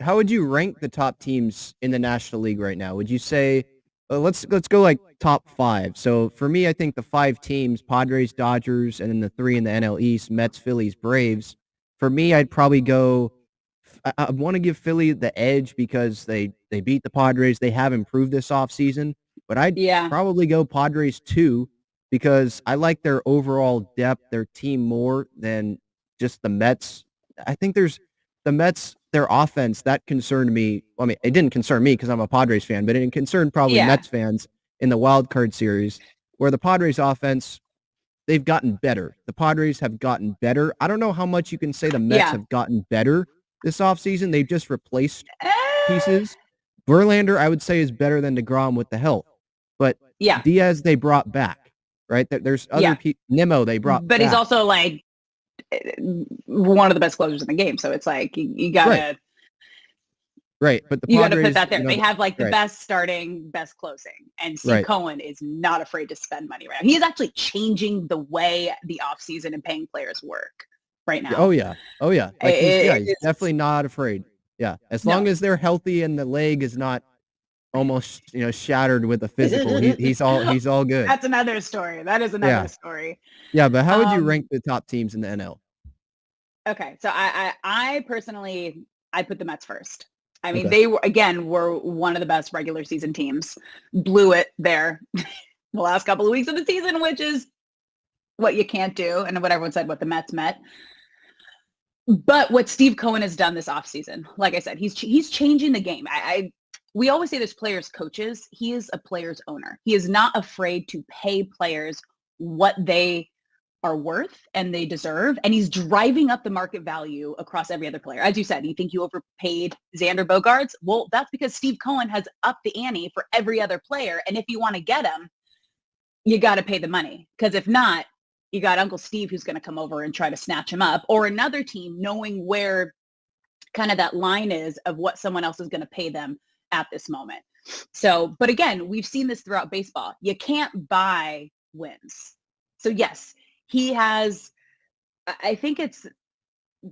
how would you rank the top teams in the National League right now? Would you say let's go like top five? So for me, I think the five teams: Padres, Dodgers, and then the three in the NL East: Mets, Phillies, Braves. For me, I'd probably go. I want to give Philly the edge because they beat the Padres. They have improved this offseason, but I'd Yeah. probably go Padres two because I like their overall depth, their team more than just the Mets. I think there's the Mets, their offense, that concerned me. Well, I mean, it didn't concern me because I'm a Padres fan, but it concerned probably Yeah. Mets fans in the wild card series where the Padres offense, they've gotten better. The Padres have gotten better. I don't know how much you can say the Mets Yeah. have gotten better this offseason. They've just replaced Eh, pieces. Verlander, I would say, is better than DeGrom with the health. But yeah. Diaz, they brought back, right? There's other Yeah. people. Nimmo, they brought But he's back. also like one of the best closers in the game. So it's like you Right, gotta right. But the you gotta put Padres, that there. They have like the right, best starting, best closing. And Steve right. Cohen is not afraid to spend money right now. He is actually changing the way the offseason and paying players work right Oh now. yeah. Oh yeah. Like he's It's definitely not afraid. Yeah. As long no. as they're healthy and the leg is not almost, shattered with a physical, he's all good. That's another story. That is another Yeah. story. Yeah, but how would you rank Um, the top teams in the NL? okay, so I personally I put the Mets first. I mean, Okay. they were one of the best regular season teams. Blew it there the last couple of weeks of the season, which is what you can't do, and what everyone said what the Mets met. But what Steve Cohen has done this offseason, like I said, he's changing the game. We always say there's players coaches. He is a player's owner. He is not afraid to pay players what they are worth and they deserve. And he's driving up the market value across every other player. As you said, you think you overpaid Xander Bogaerts? Well, that's because Steve Cohen has upped the ante for every other player. And if you want to get him, you got to pay the money. Because if not, you got Uncle Steve who's going to come over and try to snatch him up, or another team knowing where kind of that line is of what someone else is going to pay them at this moment. So, but again, we've seen this throughout baseball. You can't buy wins. So yes, he has, I think it's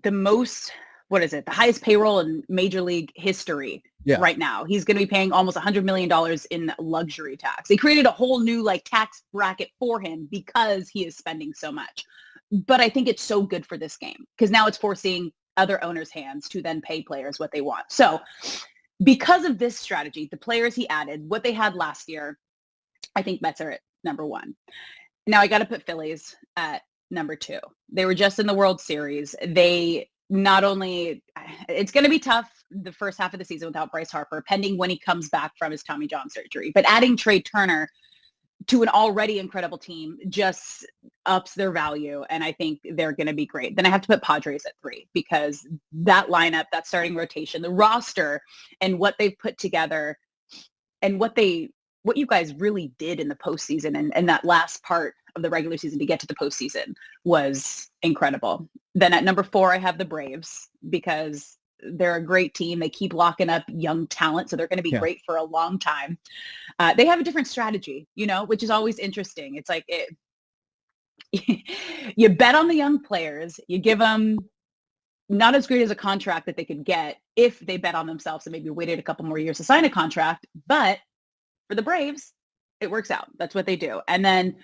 the most, what is it? The highest payroll in Major League history Yeah. right now. He's going to be paying almost $100 million in luxury tax. They created a whole new like tax bracket for him because he is spending so much. But I think it's so good for this game because now it's forcing other owners' hands to then pay players what they want. So because of this strategy, the players he added, what they had last year, I think Mets are at number one. Now I got to put Phillies at number two. They were just in the World Series. They not only, it's going to be tough the first half of the season without Bryce Harper, pending when he comes back from his Tommy John surgery. But adding Trey Turner to an already incredible team just ups their value. And I think they're going to be great. Then I have to put Padres at three because that lineup, that starting rotation, the roster and what they've put together and what you guys really did in the postseason and that last part of the regular season to get to the postseason was incredible. Then at number four, I have the Braves because they're a great team. They keep locking up young talent, so they're going to be Yeah. great for a long time. They have a different strategy, which is always interesting. It's like you bet on the young players, you give them not as great as a contract that they could get if they bet on themselves and maybe waited a couple more years to sign a contract. But for the Braves, it works out. That's what they do. And then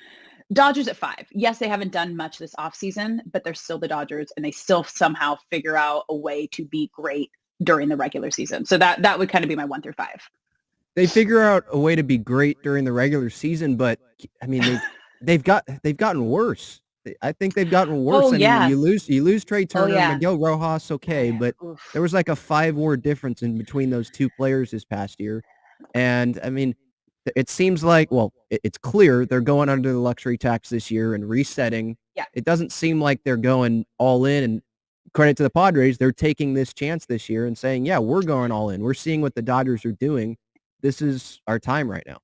Dodgers at five. Yes, they haven't done much this offseason, but they're still the Dodgers and they still somehow figure out a way to be great during the regular season. So that would kind of be my 1 through 5. They figure out a way to be great during the regular season, but I mean they've gotten worse. I think they've gotten worse. Oh I mean, yeah. you lose Trey Oh Turner, yeah. Miguel Rojas, okay, but there Oof. was like a 5 WAR difference in between those two players this past year. And I mean, it seems like, well, it's clear they're going under the luxury tax this year and resetting. Yeah. It doesn't seem like they're going all in, and credit to the Padres, they're taking this chance this year and saying, yeah, we're going all in. We're seeing what the Dodgers are doing. This is our time right now.